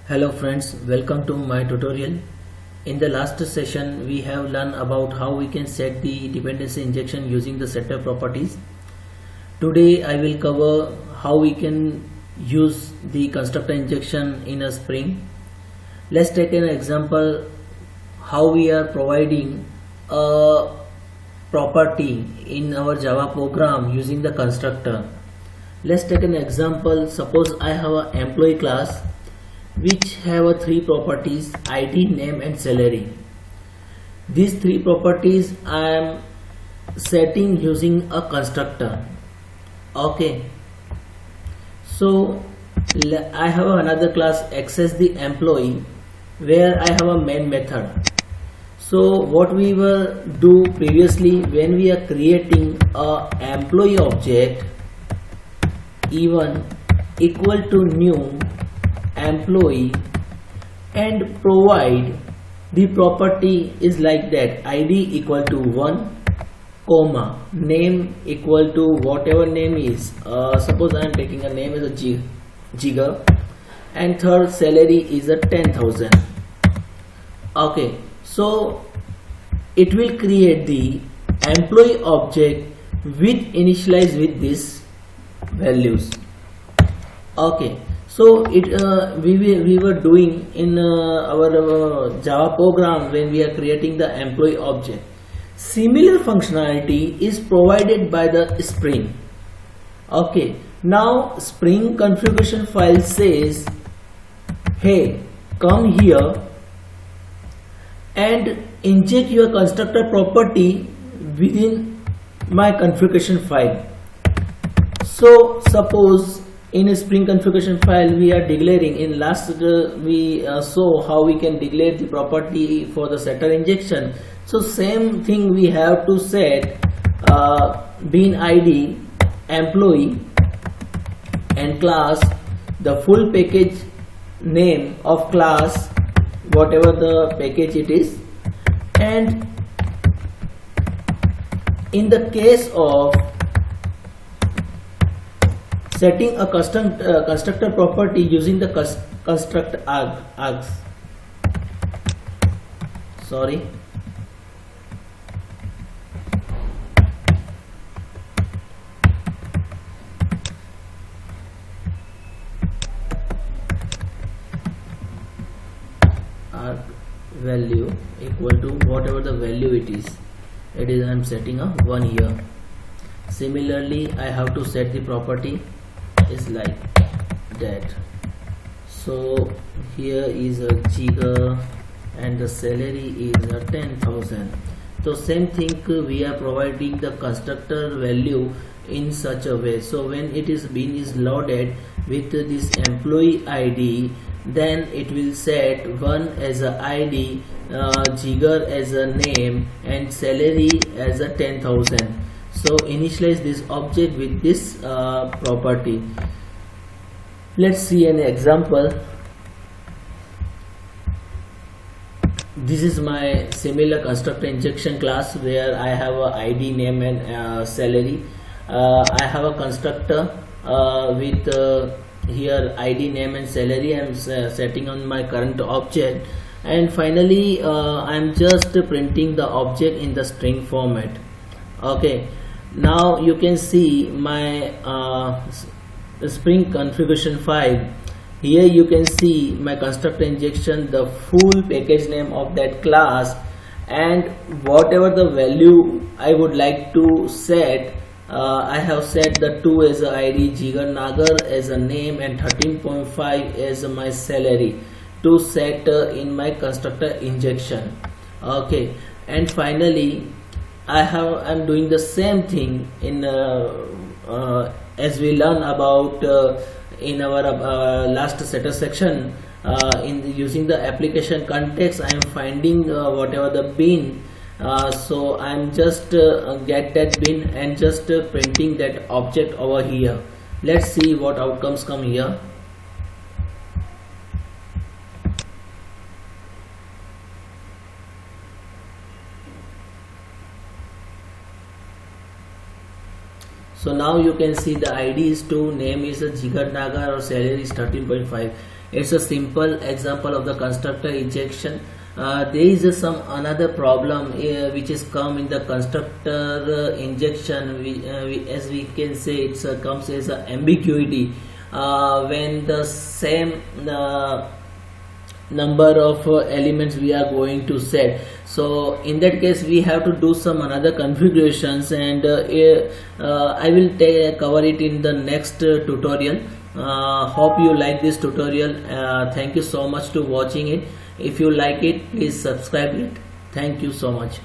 Hello friends, welcome to my tutorial. In the last session we have learned about how we can set the dependency injection using the setter properties. Today I will cover how we can use the constructor injection in a Spring. Let's take an example how we are providing a property in our Java program using the constructor. Let's take an example. Suppose I have an employee class which have three properties: ID, name and salary. These three properties I am setting using a constructor. Okay, so I have another class access the employee where I have a main method. So what we will do previously, when we are creating a employee object, even equal to new employee and provide the property is like that: ID equal to 1, comma, name equal to whatever name is, suppose I am taking a name as a Jigar, and third salary is a 10,000. Okay, so it will create the employee object with initialize with these values. Okay, so we were doing in our Java program when we are creating the employee object. Similar functionality is provided by the Spring. Okay, now Spring configuration file says, hey, come here and inject your constructor property within my configuration file. So suppose in a Spring configuration file we are declaring, in last we saw how we can declare the property for the setter injection. So same thing we have to set bean ID, employee and class, the full package name of class, whatever the package it is. And in the case of setting a custom constructor property using the construct args, arg value equal to whatever the value it is I am setting a 1 here. Similarly I have to set the property is like that. So here is a Jigar and the salary is a 10,000. So same thing we are providing the constructor value in such a way. So when it is bean is loaded with this employee ID, then it will set 1 as a ID, Jigar as a name and salary as a 10,000. So initialize this object with this property. Let's see an example. This is my similar constructor injection class where I have a ID, name and salary. I have a constructor with here ID, name and salary. I am setting on my current object, and finally I am just printing the object in the string format. Okay, now you can see my Spring configuration file. Here you can see my constructor injection, the full package name of that class, and whatever the value I would like to set. I have set the 2 as a ID, Jigar Nagar as a name and 13.5 as my salary to set in my constructor injection. Okay, and finally I'm doing the same thing in as we learn about in our last setter section. In using the application context, I am finding whatever the bin. So I'm just get that bin and just printing that object over here. Let's see what outcomes come here. So now you can see the ID is 2, name is a Jigar Nagar, or salary is 13.5. It's a simple example of the constructor injection. There is some another problem which is come in the constructor injection. As we can say, it comes as a ambiguity when the same number of elements we are going to set. So in that case we have to do some another configurations, and I will cover it in the next tutorial. Hope you like this tutorial. Thank you so much to watching it. If you like it, please subscribe it. Thank you so much.